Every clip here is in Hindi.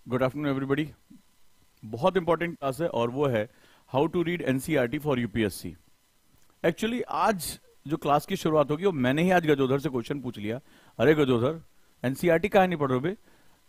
Good afternoon everybody. बहुत इंपॉर्टेंट क्लास है और वो है how to read NCERT for UPSC. Actually आज जो क्लास की शुरुआत होगी वो मैंने ही आज गजोधर से क्वेश्चन पूछ लिया, अरे गजोधर एनसीईआरटी काहे नहीं पढ़ रहे बे?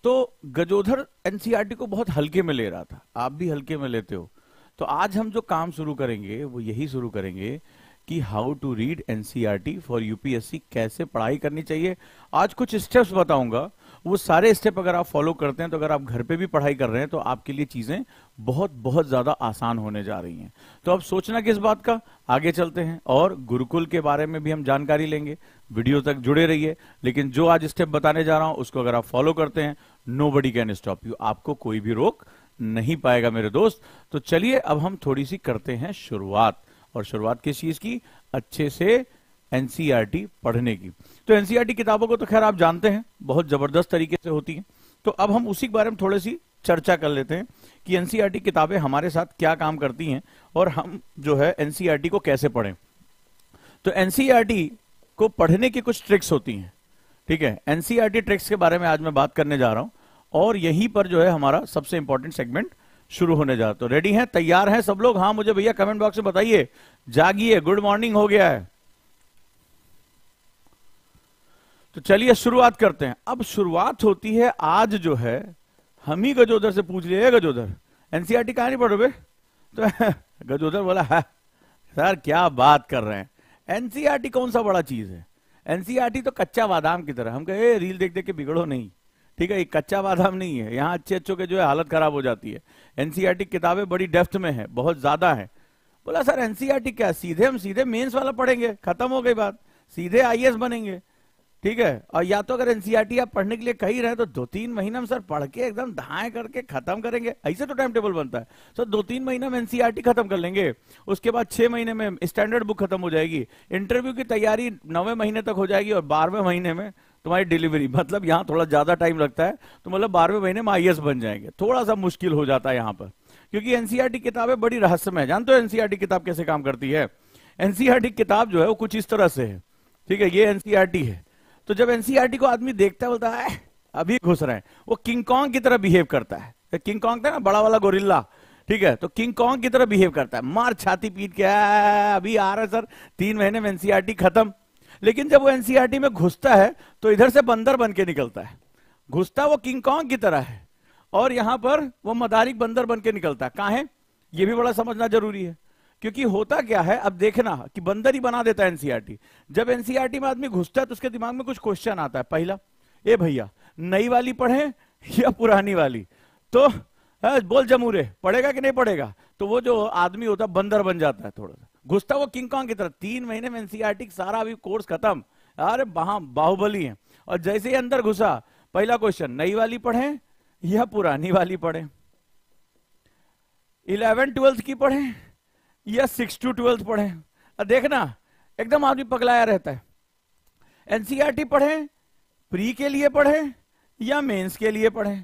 तो गजोधर एनसीईआरटी को बहुत हल्के में ले रहा था, आप भी हल्के में लेते हो। तो आज हम जो काम शुरू करेंगे वो यही शुरू करेंगे कि how to read NCERT for UPSC, कैसे पढ़ाई करनी चाहिए। आज कुछ स्टेप्स बताऊंगा, वो सारे स्टेप अगर आप फॉलो करते हैं तो अगर आप घर पे भी पढ़ाई कर रहे हैं तो आपके लिए चीजें बहुत बहुत ज्यादा आसान होने जा रही हैं। तो अब सोचना किस बात का, आगे चलते हैं और गुरुकुल के बारे में भी हम जानकारी लेंगे। वीडियो तक जुड़े रहिए, लेकिन जो आज स्टेप बताने जा रहा हूं उसको अगर आप फॉलो करते हैं नोबडी कैन स्टॉप यू, आपको कोई भी रोक नहीं पाएगा मेरे दोस्त। तो चलिए अब हम थोड़ी सी करते हैं शुरुआत, और शुरुआत किस चीज की, अच्छे से एनसीईआरटी पढ़ने की। तो एनसीईआरटी किताबों को तो खैर आप जानते हैं बहुत जबरदस्त तरीके से होती हैं। तो अब हम उसी के बारे में थोड़ी सी चर्चा कर लेते हैं कि एनसीईआरटी किताबें हमारे साथ क्या काम करती हैं और हम जो है एनसीईआरटी को कैसे पढ़ें। तो एनसीईआरटी को पढ़ने की कुछ ट्रिक्स होती हैं, ठीक है। एनसीईआरटी ट्रिक्स के बारे में आज मैं बात करने जा रहा हूं और यहीं पर जो है हमारा सबसे इंपॉर्टेंट सेगमेंट शुरू होने जा रहा है। तो रेडी हैं, तैयार हैं सब लोग? हाँ मुझे भैया कमेंट बॉक्स में बताइए, जागिए, गुड मॉर्निंग हो गया है। तो चलिए शुरुआत करते हैं। अब शुरुआत होती है आज जो है, हम ही गजोधर से पूछ लिए, गजोधर एनसीईआरटी कहां नहीं पढ़ोगे? तो गजोधर बोला है सर क्या बात कर रहे हैं, एनसीईआरटी कौन सा बड़ा चीज है, एनसीईआरटी तो कच्चा बादाम की तरह। हम कहे रील देख देख के बिगड़ो नहीं, ठीक है, ये कच्चा बादाम नहीं है, यहाँ अच्छे अच्छों के जो है हालत खराब हो जाती है। एनसीईआरटी किताबें बड़ी डेप्थ में है, बहुत ज्यादा है। बोला सर एनसीईआरटी क्या, सीधे हम सीधे मेंस वाला पढ़ेंगे, खत्म हो गई बात, सीधे आईएएस बनेंगे, ठीक है। और या तो अगर एनसीईआरटी आप पढ़ने के लिए कही रहे तो 2-3 महीना में सर पढ़ के एकदम धाए करके खत्म करेंगे, ऐसे तो टाइम टेबल बनता है। सर 2-3 महीना में एनसीईआरटी खत्म कर लेंगे, उसके बाद 6 महीने में स्टैंडर्ड बुक खत्म हो जाएगी, इंटरव्यू की तैयारी 9वें महीने तक हो जाएगी और 12वें महीने में तुम्हारी डिलीवरी, मतलब यहाँ थोड़ा ज्यादा टाइम लगता है, तो मतलब 12वें महीने में आईएएस बन जाएंगे। थोड़ा सा मुश्किल हो जाता है यहाँ पर, क्योंकि एनसीईआरटी किताबें बड़ी रहस्यमय है। जानते हो एनसीईआरटी किताब कैसे काम करती है? एनसीईआरटी किताब जो है वो कुछ इस तरह से है, ठीक है, ये एनसीईआरटी है। तो जब एनसीईआरटी को आदमी देखता है बोलता है अभी घुस रहे हैं, वो किंग कॉन्ग की तरह बिहेव करता है। किंग कॉन्ग था ना, बड़ा वाला गोरिल्ला, ठीक है, तो किंग कॉन्ग की तरह बिहेव करता है, मार छाती पीट के अभी आ रहा है सर 3 महीने में एनसीईआरटी खत्म। लेकिन जब वो एनसीईआरटी में घुसता है तो इधर से बंदर बन के निकलता है, घुसता वो किंग कॉन्ग की तरह है और यहां पर वो मदारिक बंदर बन के निकलता है। कहां है ये भी बड़ा समझना जरूरी है, क्योंकि होता क्या है, अब देखना कि बंदर ही बना देता है एनसीईआरटी। जब एनसीईआरटी में आदमी घुसता है तो उसके दिमाग में कुछ क्वेश्चन आता है। पहला, ए भैया नई वाली पढ़े या पुरानी वाली? तो बोल जमूरे, पढ़ेगा कि नहीं पढ़ेगा? तो वो जो आदमी होता है बंदर बन जाता है, थोड़ा सा घुसता वो किंग कॉन्ग की तरह। 3 महीने में एनसीईआरटी सारा अभी कोर्स खत्म, अरे बाहुबली है। और जैसे ही अंदर घुसा, पहला क्वेश्चन, नई वाली पढ़े या पुरानी वाली पढ़े? 11th-12th की पढ़े या 6 to 12th पढ़े? देखना एकदम आदमी पगलाया रहता है। एनसीईआरटी पढ़े, प्री के लिए पढ़े या मेंस के लिए पढ़े,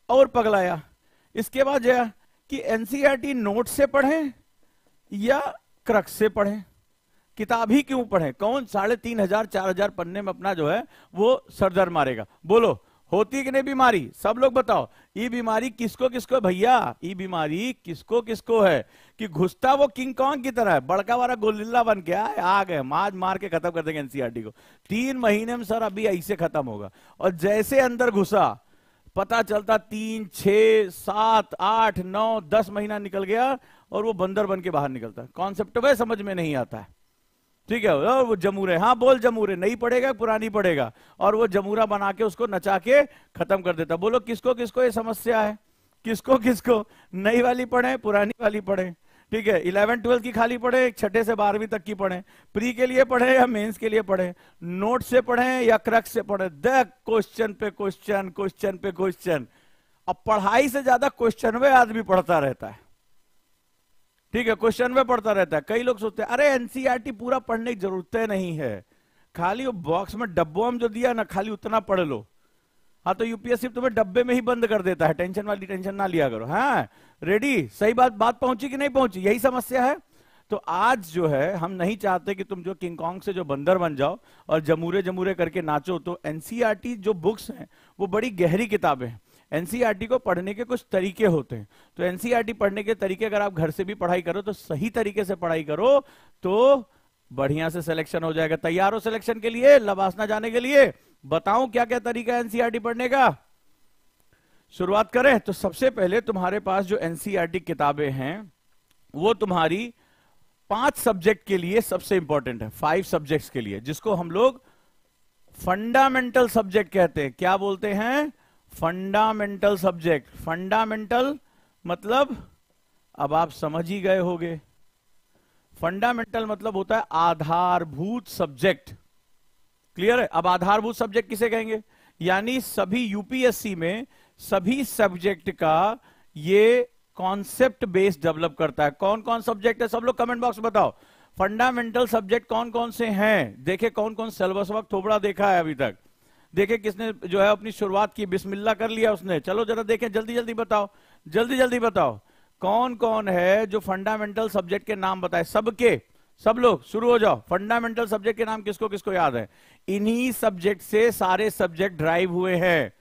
और पगलाया। इसके बाद जो कि एनसीईआरटी नोट से पढ़े या क्रक्स से पढ़े, किताब ही क्यों पढ़े? कौन 3500-4000 पन्ने में अपना जो है वो सरदर्द मारेगा? बोलो होती कि नहीं बीमारी? सब लोग बताओ, ये बीमारी किसको किसको है भैया? ये बीमारी किसको किसको है कि घुसता वो किंग कॉन्ग की तरह है, बड़का वाला गोलिल्ला बन के आ गए, मार के खत्म कर देंगे एनसीईआरटी को। 3 महीने में सर अभी ऐसे खत्म होगा। और जैसे अंदर घुसा पता चलता 3, 6, 7, 8, 9, 10 महीना निकल गया और वो बंदर बन के बाहर निकलता है। कॉन्सेप्ट वह समझ में नहीं आता है, ठीक है। और वो जमूरे, हाँ बोल जमूरे, नहीं पड़ेगा पुरानी पड़ेगा, और वो जमूरा बना के उसको नचा के खत्म कर देता। बोलो किसको किसको ये समस्या है? किसको किसको? नई वाली पढ़े, पुरानी वाली पढ़े, ठीक है, 11th-12th की खाली पढ़े, 6 से 12वीं तक की पढ़े, प्री के लिए पढ़े या मेंस के लिए पढ़े, नोट से पढ़े या क्रक्स से पढ़े। देख क्वेश्चन पे क्वेश्चन, क्वेश्चन पे क्वेश्चन। अब पढ़ाई से ज्यादा क्वेश्चन में आदमी पढ़ता रहता है, ठीक है, क्वेश्चन में पढ़ता रहता है। कई लोग सोचते हैं अरे एनसीईआरटी पूरा पढ़ने की जरूरत नहीं है, खाली वो बॉक्स में डब्बों में जो दिया ना खाली उतना पढ़ लो। हाँ तो यूपीएससी तुम्हें डब्बे में ही बंद कर देता है, टेंशन वाली टेंशन ना लिया करो। हाँ रेडी, सही बात पहुंची कि नहीं पहुंची? यही समस्या है। तो आज जो है हम नहीं चाहते कि तुम जो किंग कॉन्ग से जो बंदर बन जाओ और जमूरे जमूरे करके नाचो। तो एनसीईआरटी जो बुक्स हैं वो बड़ी गहरी किताबें हैं। एनसीईआरटी को पढ़ने के कुछ तरीके होते हैं। तो एनसीईआरटी पढ़ने के तरीके अगर आप घर से भी पढ़ाई करो तो सही तरीके से पढ़ाई करो तो बढ़िया से सिलेक्शन हो जाएगा। तैयार हो सिलेक्शन के लिए, लवासना जाने के लिए? बताऊं क्या क्या तरीका है एनसीईआरटी पढ़ने का? शुरुआत करें। तो सबसे पहले तुम्हारे पास जो एनसीईआरटी किताबें हैं वो तुम्हारी 5 सब्जेक्ट के लिए सबसे इंपॉर्टेंट है, 5 सब्जेक्ट्स के लिए, जिसको हम लोग फंडामेंटल सब्जेक्ट कहते हैं। क्या बोलते हैं? Fundamental subject. फंडामेंटल मतलब अब आप समझ ही गए होंगे, फंडामेंटल मतलब होता है आधारभूत सब्जेक्ट। क्लियर है? अब आधारभूत सब्जेक्ट किसे कहेंगे? यानी सभी यूपीएससी में सभी सब्जेक्ट का ये कॉन्सेप्ट बेस डेवलप करता है। कौन कौन सब्जेक्ट है? सब लोग कमेंट बॉक्स में बताओ फंडामेंटल सब्जेक्ट कौन कौन से हैं। देखे कौन कौन सिलेबस वक्त थोबड़ा देखा है अभी तक? देखे किसने जो है अपनी शुरुआत की, बिस्मिल्लाह कर लिया उसने? चलो जरा देखें, जल्दी जल्दी बताओ, जल्दी जल्दी बताओ कौन कौन है जो फंडामेंटल सब्जेक्ट के नाम बताए। सबके, सब लोग शुरू हो जाओ। फंडामेंटल सब्जेक्ट के नाम किसको किसको याद है? इन्हीं सब्जेक्ट से सारे सब्जेक्ट ड्राइव हुए हैं।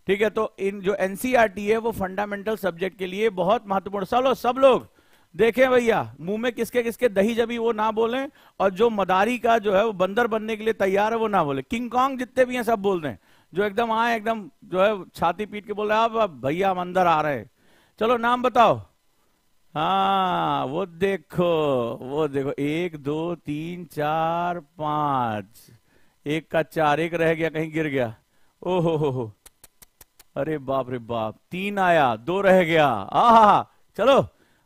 ठीक है, तो इन जो एनसीईआरटी है वो फंडामेंटल सब्जेक्ट के लिए बहुत महत्वपूर्ण। चलो सब लोग देखें भैया, मुंह में किसके किसके दही जबी वो ना बोलें, और जो मदारी का जो है वो बंदर बनने के लिए तैयार है वो ना बोले। किंग कॉन्ग जितने भी हैं सब बोल दें, जो एकदम आए एकदम जो है छाती पीट के बोल रहे हैं अब भैया हम अंदर आ रहे हैं। चलो नाम बताओ। हाँ वो देखो, वो देखो, 1 2 3 4 5, एक का 4, एक रह गया कहीं गिर गया। ओहो हो, अरे बाप रे बाप, 3 आया, 2 रह गया। आहा, चलो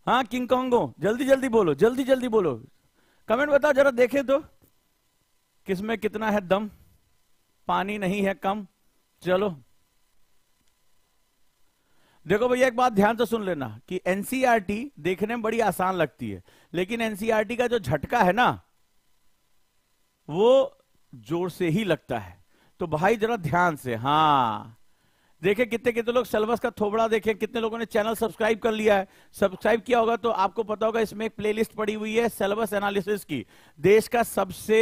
हाँ किंग कॉन्गो, जल्दी जल्दी बोलो, जल्दी जल्दी बोलो, कमेंट बताओ जरा देखे तो किसमें कितना है दम, पानी नहीं है कम। चलो देखो भैया एक बात ध्यान से सुन लेना कि एनसीईआरटी देखने में बड़ी आसान लगती है, लेकिन एनसीईआरटी का जो झटका है ना वो जोर से ही लगता है। तो भाई जरा ध्यान से, हाँ देखें कितने कितने लोग सिलेबस का थोबड़ा देखें, कितने लोगों ने चैनल सब्सक्राइब कर लिया है। सब्सक्राइब किया होगा तो आपको पता होगा इसमें एक प्लेलिस्ट पड़ी हुई है सिलेबस एनालिसिस की। देश का सबसे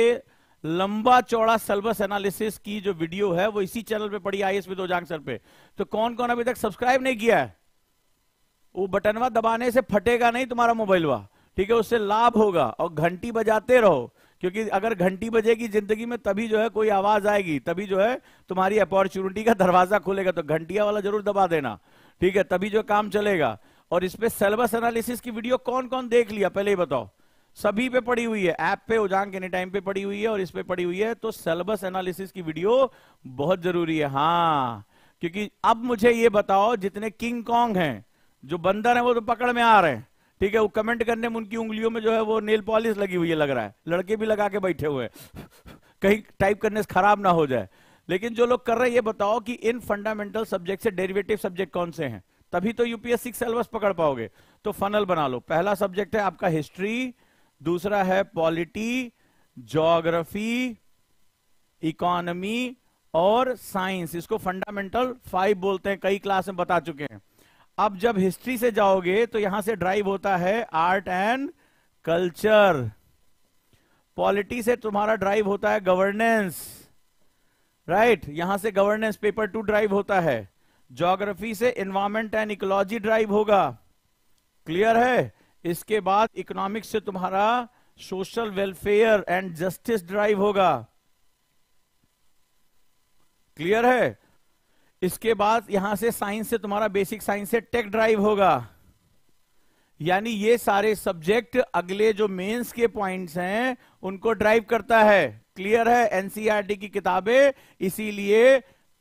लंबा चौड़ा सिलेबस एनालिसिस की जो वीडियो है वो इसी चैनल पे पड़ी, आईएएस विद ओजांग सर पे। तो कौन कौन अभी तक सब्सक्राइब नहीं किया है? वो बटनवा दबाने से फटेगा नहीं तुम्हारा मोबाइलवा, ठीक है, उससे लाभ होगा। और घंटी बजाते रहो, क्योंकि अगर घंटी बजेगी जिंदगी में तभी जो है कोई आवाज आएगी, तभी जो है तुम्हारी अपॉर्चुनिटी का दरवाजा खुलेगा। तो घंटिया वाला जरूर दबा देना, ठीक है, तभी जो काम चलेगा। और इस पे सिलेबस एनालिसिस की वीडियो कौन कौन देख लिया पहले ही बताओ? सभी पे पड़ी हुई है, ऐप पे ओजांग एनी टाइम पे पड़ी हुई है और इस पे पड़ी हुई है। तो सिलेबस एनालिसिस की वीडियो बहुत जरूरी है। हाँ, क्योंकि अब मुझे ये बताओ जितने किंग कॉन्ग हैं, जो बंदर हैं वो तो पकड़ में आ रहे हैं, ठीक है, वो कमेंट करने में उनकी उंगलियों में जो है वो नेल पॉलिश लगी हुई है, लग रहा है लड़के भी लगा के बैठे हुए हैं कहीं टाइप करने से खराब ना हो जाए। लेकिन जो लोग कर रहे हैं ये बताओ कि इन फंडामेंटल सब्जेक्ट से डेरिवेटिव सब्जेक्ट कौन से हैं, तभी तो यूपीएससी सिलेबस पकड़ पाओगे। तो फनल बना लो। पहला सब्जेक्ट है आपका हिस्ट्री, दूसरा है पॉलिटी, ज्योग्राफी, इकोनॉमी और साइंस। इसको फंडामेंटल 5 बोलते हैं, कई क्लास में बता चुके हैं। अब जब हिस्ट्री से जाओगे तो यहां से ड्राइव होता है आर्ट एंड कल्चर, पॉलिटी से तुम्हारा ड्राइव होता है गवर्नेंस, राइट, यहां से गवर्नेंस पेपर 2 ड्राइव होता है। ज्योग्राफी से एनवायरमेंट एंड इकोलॉजी ड्राइव होगा, क्लियर है। इसके बाद इकोनॉमिक्स से तुम्हारा social welfare and justice drive होगा, क्लियर है। इसके बाद यहां से साइंस से तुम्हारा बेसिक साइंस से टेक ड्राइव होगा। यानी ये सारे सब्जेक्ट अगले जो मेंस के पॉइंट्स हैं उनको ड्राइव करता है, क्लियर है। एनसीईआरटी की किताबें इसीलिए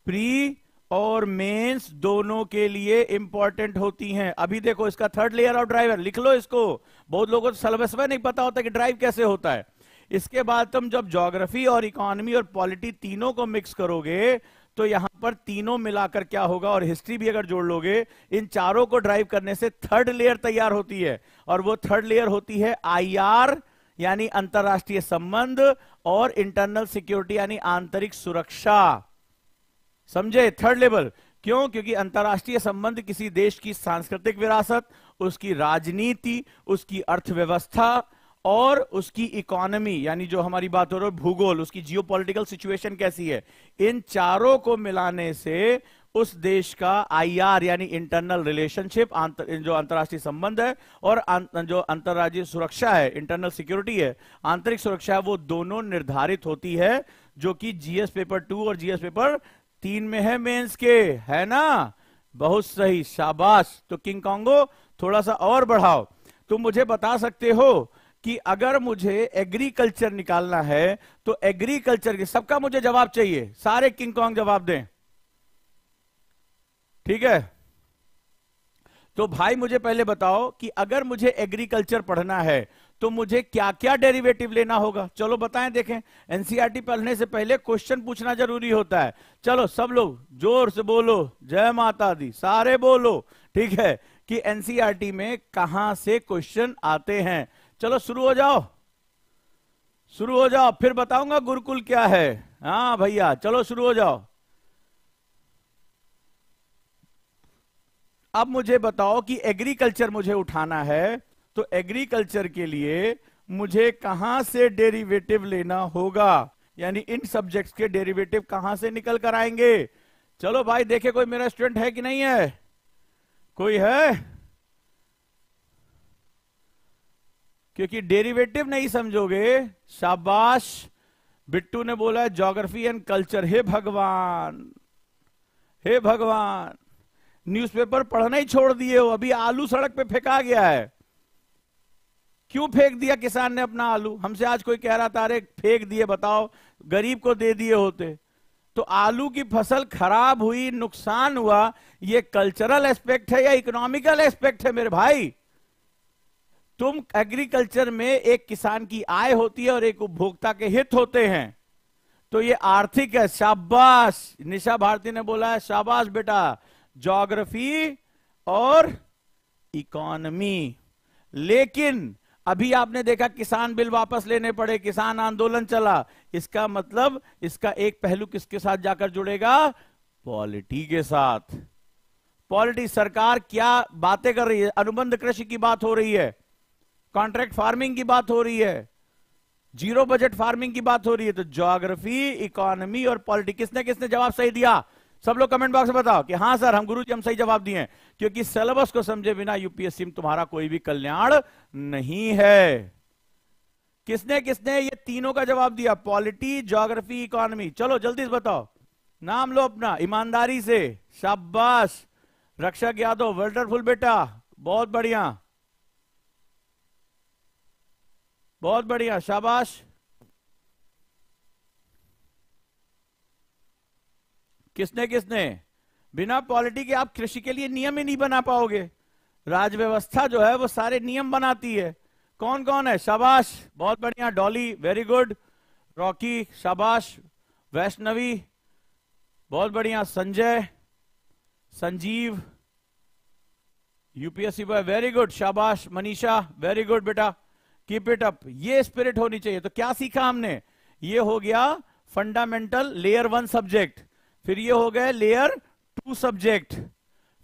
प्री और मेंस दोनों के लिए इंपॉर्टेंट होती हैं। अभी देखो इसका 3rd लेयर ऑफ ड्राइवर, लिख लो इसको। बहुत लोगों को सिलेबस में नहीं पता होता कि ड्राइव कैसे होता है। इसके बाद तुम जब ज्योग्राफी और इकोनॉमी और पॉलिटी तीनों को मिक्स करोगे तो यहां पर तीनों मिलाकर क्या होगा, और हिस्ट्री भी अगर जोड़ लोगे, इन चारों को ड्राइव करने से 3rd लेयर तैयार होती है। और वो 3rd लेयर होती है आईआर यानी अंतरराष्ट्रीय संबंध, और इंटरनल सिक्योरिटी यानी आंतरिक सुरक्षा। समझे? 3rd लेवल क्यों? क्योंकि अंतरराष्ट्रीय संबंध किसी देश की सांस्कृतिक विरासत, उसकी राजनीति, उसकी अर्थव्यवस्था और उसकी इकोनॉमी, यानी जो हमारी बात हो रही है भूगोल, उसकी जियोपॉलिटिकल सिचुएशन कैसी है, इन चारों को मिलाने से उस देश का आईआर यानी इंटरनल रिलेशनशिप, जो अंतर्राष्ट्रीय संबंध है, और जो अंतर्राज्यीय सुरक्षा है, इंटरनल सिक्योरिटी है, आंतरिक सुरक्षा है, वो दोनों निर्धारित होती है, जो कि जीएस पेपर 2 और जीएस पेपर 3 में है, मेंस के, है ना? बहुत सही, शाबाश। तो किंग कॉन्गो थोड़ा सा और बढ़ाओ। तुम मुझे बता सकते हो कि अगर मुझे एग्रीकल्चर निकालना है तो एग्रीकल्चर के, सबका मुझे जवाब चाहिए, सारे किंग कॉन्ग जवाब दें, ठीक है? तो भाई मुझे पहले बताओ कि अगर मुझे एग्रीकल्चर पढ़ना है तो मुझे क्या क्या डेरिवेटिव लेना होगा? चलो बताएं, देखें। एनसीईआरटी पढ़ने से पहले क्वेश्चन पूछना जरूरी होता है। चलो सब लोग जोर से बोलो, जय माता दी, सारे बोलो, ठीक है, कि एनसीईआरटी में कहां से क्वेश्चन आते हैं। चलो शुरू हो जाओ, शुरू हो जाओ, फिर बताऊंगा गुरुकुल क्या है। हाँ भैया, चलो शुरू हो जाओ। अब मुझे बताओ कि एग्रीकल्चर मुझे उठाना है, तो एग्रीकल्चर के लिए मुझे कहां से डेरिवेटिव लेना होगा, यानी इन सब्जेक्ट्स के डेरिवेटिव कहां से निकल कर आएंगे? चलो भाई देखे, कोई मेरा स्टूडेंट है कि नहीं है? कोई है? क्योंकि डेरिवेटिव नहीं समझोगे, शाबाश, बिट्टू ने बोला है ज्योग्राफी एंड कल्चर। हे भगवान, हे भगवान, न्यूज़पेपर पढ़ना ही छोड़ दिए हो। अभी आलू सड़क पे फेंका गया है, क्यों फेंक दिया किसान ने अपना आलू? हमसे आज कोई कह रहा था, अरे फेंक दिए, बताओ गरीब को दे दिए होते। तो आलू की फसल खराब हुई, नुकसान हुआ, ये कल्चरल एस्पेक्ट है या इकोनॉमिकल एस्पेक्ट है मेरे भाई? तुम एग्रीकल्चर में एक किसान की आय होती है और एक उपभोक्ता के हित होते हैं, तो ये आर्थिक है। शाबाश, निशा भारती ने बोला है, शाबाश बेटा, ज्योग्राफी और इकोनॉमी। लेकिन अभी आपने देखा किसान बिल वापस लेने पड़े, किसान आंदोलन चला, इसका मतलब इसका एक पहलू किसके साथ जाकर जुड़ेगा? पॉलिटी के साथ। पॉलिटी, सरकार क्या बातें कर रही है? अनुबंध कृषि की बात हो रही है, कॉन्ट्रैक्ट फार्मिंग की बात हो रही है, जीरो बजट फार्मिंग की बात हो रही है। तो ज्योग्राफी, इकोनॉमी और पॉलिटी, किसने किसने जवाब सही दिया? सब लोग कमेंट बॉक्स में बताओ कि हाँ सर, हम गुरुजी हम सही जवाब दिए हैं। क्योंकि सिलेबस को समझे बिना यूपीएससी में तुम्हारा कोई भी कल्याण नहीं है। किसने किसने ये तीनों का जवाब दिया? Polity, geography, economy. चलो जल्दी से बताओ, नाम लो अपना ईमानदारी से। शाबाश, रक्षक यादव, वंडरफुल बेटा, बहुत बढ़िया, बहुत बढ़िया, शाबाश। किसने किसने? बिना पॉलिटी के आप कृषि के लिए नियम ही नहीं बना पाओगे। राज व्यवस्था जो है वो सारे नियम बनाती है। कौन कौन है? शाबाश, बहुत बढ़िया, डॉली वेरी गुड, रॉकी शाबाश, वैष्णवी बहुत बढ़िया, Sanjay, Sanjeev, UPSC boy very good, शाबाश, मनीषा वेरी गुड बेटा, कीप इट अप। ये स्पिरिट होनी चाहिए। तो क्या सीखा हमने? ये हो गया फंडामेंटल लेयर 1 सब्जेक्ट, फिर ये हो गए लेयर 2 सब्जेक्ट,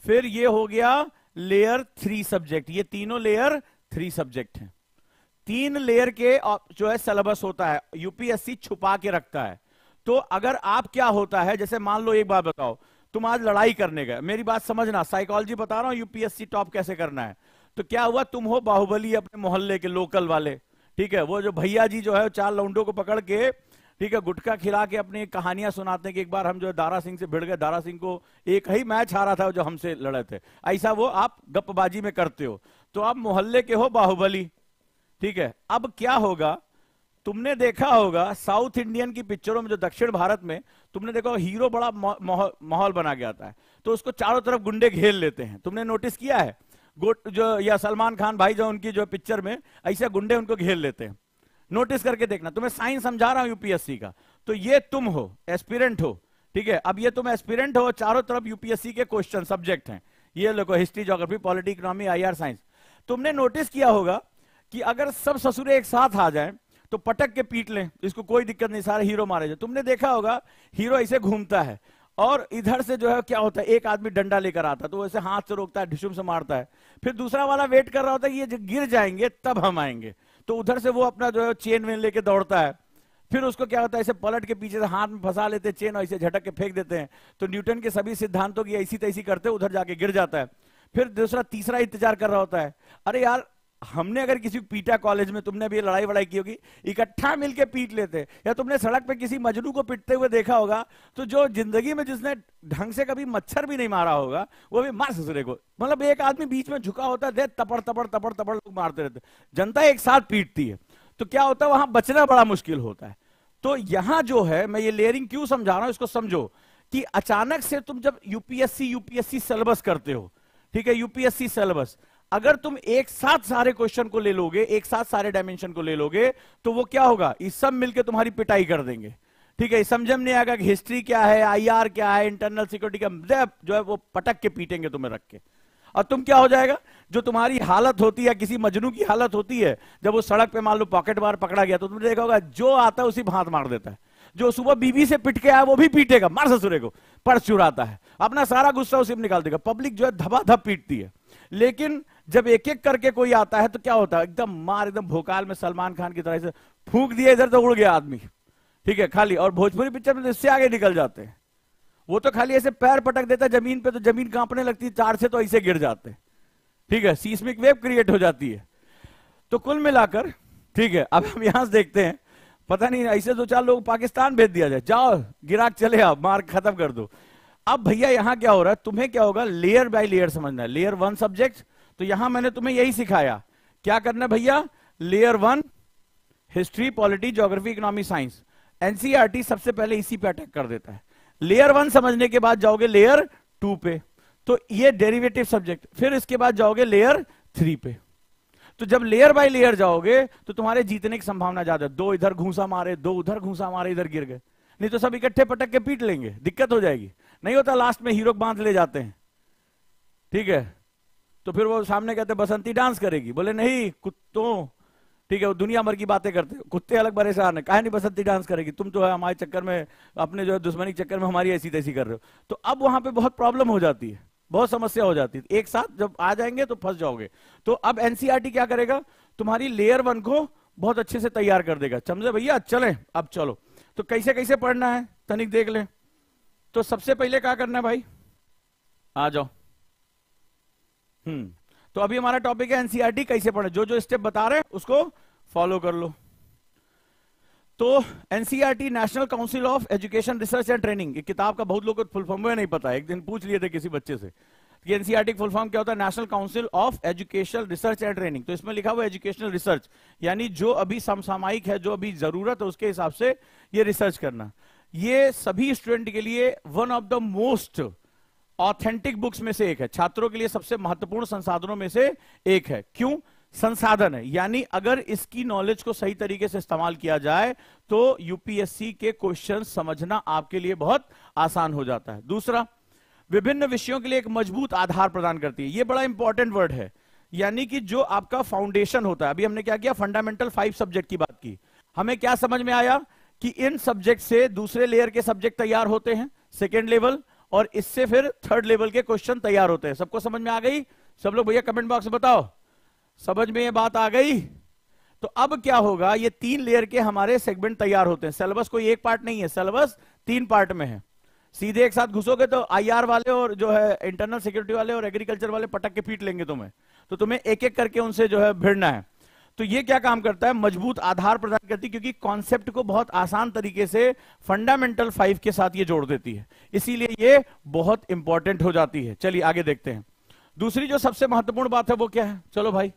फिर ये हो गया लेयर 3 सब्जेक्ट। ये तीनों लेयर 3 सब्जेक्ट हैं। 3 लेयर के जो है सिलेबस होता है, यूपीएससी छुपा के रखता है। तो अगर आप, क्या होता है, जैसे मान लो एक बात बताओ, तुम आज लड़ाई करने गए, मेरी बात समझना, साइकोलॉजी बता रहा हूं, यूपीएससी टॉप कैसे करना है। तो क्या हुआ, तुम हो बाहुबली अपने मोहल्ले के लोकल वाले, ठीक है, वो जो भैया जी जो है 4 लौंडों को पकड़ के, ठीक है, गुटखा खिला के अपनी कहानियां सुनाते हैं कि एक बार हम जो है दारा सिंह से भिड़ गए, दारा सिंह को एक ही मैच हारा था जो हमसे लड़े थे। ऐसा वो आप गप्पबाजी में करते हो। तो आप मोहल्ले के हो बाहुबली, ठीक है। अब क्या होगा, तुमने देखा होगा साउथ इंडियन की पिक्चरों में, जो दक्षिण भारत में तुमने देखा होगा, हीरो बड़ा माहौल बना के आता है, तो उसको चारों तरफ गुंडे घेर लेते हैं। तुमने नोटिस किया है? जो या सलमान खान भाई जो उनकी जो पिक्चर में ऐसे गुंडे उनको घेर लेते हैं। नोटिस करके देखना, तुम्हें साइंस समझा रहा हूं यूपीएससी का। तो ये तुम हो, एस्पिरेंट हो, ठीक है। अब ये तुम एस्पिरेंट हो, चारों तरफ यूपीएससी के क्वेश्चन सब्जेक्ट हैं, ये लोगो history, geography, polity, economy, IR, science. तुमने नोटिस किया होगा कि अगर सब ससुरे एक साथ आ जाएं तो पटक के पीट लें, इसको कोई दिक्कत नहीं, सारे हीरो मारे जाए। तुमने देखा होगा हीरो ऐसे घूमता है और इधर से जो है क्या होता है, एक आदमी डंडा लेकर आता है तो ऐसे हाथ से रोकता है, ढिशुम से मारता है, फिर दूसरा वाला वेट कर रहा होता है कि ये गिर जाएंगे तब हम आएंगे, तो उधर से वो अपना जो है चेन वेन लेके दौड़ता है। फिर उसको क्या होता है, ऐसे पलट के पीछे से हाथ में फंसा लेते हैं चेन और ऐसे झटक के फेंक देते हैं, तो न्यूटन के सभी सिद्धांतों की ऐसी तैसी करते उधर जाके गिर जाता है। फिर दूसरा तीसरा इंतजार कर रहा होता है, अरे यार हमने अगर किसी को पीटा कॉलेज में, तुमने भी लड़ाई वड़ाई की होगी, इकट्ठा मिलके पीट लेते, या तुमने सड़क पे किसी मजनू को पीटते हुए देखा होगा, तो जो जिंदगी में जिसने ढंग से कभी मच्छर भी नहीं मारा होगा वो भी मार ससुरे को, मतलब एक आदमी बीच में झुका होता है, तपड़ तपड़ तपड़ तपड़ लोग मारते रहते, जनता एक साथ पीटती है, तो क्या होता है वहां बचना बड़ा मुश्किल होता है। तो यहां जो है, मैं ये लेयरिंग क्यों समझा रहा हूं, इसको समझो कि अचानक से तुम जब यूपीएससी सिलेबस करते हो, ठीक है, यूपीएससी सिलेबस, अगर तुम एक साथ सारे क्वेश्चन को ले लोगे, एक साथ सारे डायमेंशन को ले लोगे, तो वो क्या होगा, ये सब मिलके तुम्हारी पिटाई कर देंगे, ठीक है। समझ में नहीं आएगा कि हिस्ट्री क्या है, आईआर क्या है, इंटरनल सिक्योरिटी का जो है वो पटक के पीटेंगे तुम्हें रख के, और तुम क्या हो जाएगा, जो तुम्हारी हालत होती है, किसी मजनू की हालत होती है, जब वो सड़क पे मान लो पॉकेट मार पकड़ा गया, तो तुमने देखा होगा जो आता है उसी पे हाथ मार देता है, जो सुबह बीबी से पिट के आया वो भी पीटेगा, मार ससुरे को, पर्स चुराता है, अपना सारा गुस्सा उसी में निकाल देगा, पब्लिक जो है धबाधब पीटती है। लेकिन जब एक एक करके कोई आता है तो क्या होता है, एकदम मार, एकदम भोकाल में सलमान खान की तरह से फूंक दिया, इधर तो उड़ गया आदमी, ठीक है, खाली। और भोजपुरी पिक्चर में तो इससे आगे निकल जाते हैं, वो तो खाली ऐसे पैर पटक देता है जमीन पे तो जमीन कांपने लगती है, चार से तो ऐसे गिर जाते हैं, ठीक है, सीस्मिक वेव क्रिएट हो जाती है। तो कुल मिलाकर, ठीक है, अब हम यहां से देखते हैं, पता नहीं ऐसे दो चार लोग पाकिस्तान भेज दिया जाए, जाओ गिराक चले आओ, मार खत्म कर दो। अब भैया यहां क्या हो रहा है, तुम्हें क्या होगा, लेयर बाय लेयर समझना है, लेयर 1 सब्जेक्ट, तो यहां मैंने तुम्हें यही सिखाया, क्या करना है भैया, layer 1 history, polity, geography, economy, science, NCERT सबसे पहले इसी पे अटैक कर देता है। लेयर 1 समझने के बाद जाओगे लेयर 2 पे, तो ये डेरिवेटिव सब्जेक्ट, फिर इसके बाद जाओगे लेयर 3 पे। तो जब लेयर बाय लेयर जाओगे तो तुम्हारे जीतने की संभावना ज्यादा, दो इधर घूसा मारे, दो उधर घूसा मारे, इधर गिर गए, नहीं तो सब इकट्ठे पटक के पीट लेंगे, दिक्कत हो जाएगी। नहीं होता लास्ट में हीरो बांध ले जाते हैं, ठीक है, तो फिर वो सामने कहते बसंती डांस करेगी, बोले नहीं कुत्तों, ठीक है, वो दुनिया भर की बातें करते, कुत्ते अलग परेशान है, काहे नहीं बसंती डांस करेगी, तुम तो है हमारे चक्कर में, अपने जो है दुश्मनी के चक्कर में हमारी ऐसी तैसी कर रहे हो। तो अब वहां पे बहुत प्रॉब्लम हो जाती है, बहुत समस्या हो जाती है, एक साथ जब आ जाएंगे तो फंस जाओगे। तो अब एनसीईआरटी क्या करेगा, तुम्हारी लेयर 1 को बहुत अच्छे से तैयार कर देगा, समझे भैया, चले अब चलो। तो कैसे कैसे पढ़ना है तनिक देख ले। तो सबसे पहले क्या करना है भाई, आ जाओ। तो अभी हमारा टॉपिक है एनसीईआरटी कैसे पढ़े, जो जो स्टेप बता रहे हैं उसको फॉलो कर लो। तो NCERT national council of education research and training, किताब का बहुत लोगों को फुल फॉर्म नहीं पता है, एक दिन पूछ लिए थे किसी बच्चे से कि एनसीईआरटी फुल फॉर्म क्या होता है, national council of education research and training. तो इसमें लिखा हुआ एजुकेशनल रिसर्च, यानी जो अभी समसामयिक है, जो अभी जरूरत है उसके हिसाब से ये रिसर्च करना। ये सभी स्टूडेंट के लिए one of the most authentic books में से एक है, छात्रों के लिए सबसे महत्वपूर्ण संसाधनों में से एक है। क्यों संसाधन है, यानी अगर इसकी नॉलेज को सही तरीके से इस्तेमाल किया जाए तो यूपीएससी के क्वेश्चन समझना आपके लिए बहुत आसान हो जाता है। दूसरा, विभिन्न विषयों के लिए एक मजबूत आधार प्रदान करती है, ये बड़ा इंपॉर्टेंट वर्ड है, यानी कि जो आपका फाउंडेशन होता है। अभी हमने क्या किया, फंडामेंटल 5 सब्जेक्ट की बात की, हमें क्या समझ में आया कि इन सब्जेक्ट से दूसरे लेयर के सब्जेक्ट तैयार होते हैं, सेकेंड लेवल, और इससे फिर थर्ड लेवल के क्वेश्चन तैयार होते हैं। सबको समझ में आ गई? सब लोग भैया कमेंट बॉक्स में बताओ, समझ में ये बात आ गई? तो अब क्या होगा, ये 3 लेयर के हमारे सेगमेंट तैयार होते हैं। सिलेबस कोई एक पार्ट नहीं है, सिलेबस 3 पार्ट में है। सीधे एक साथ घुसोगे तो आईआर वाले और जो है इंटरनल सिक्योरिटी वाले और एग्रीकल्चर वाले पटक के पीट लेंगे तुम्हें, तो तुम्हें एक एक करके उनसे जो है भिड़ना है। तो ये क्या काम करता है, मजबूत आधार प्रदान करती है, क्योंकि कॉन्सेप्ट को बहुत आसान तरीके से फंडामेंटल 5 के साथ ये जोड़ देती है, इसीलिए ये बहुत इंपॉर्टेंट हो जाती है। चलिए आगे देखते हैं। दूसरी जो सबसे महत्वपूर्ण बात है वो क्या है, चलो भाई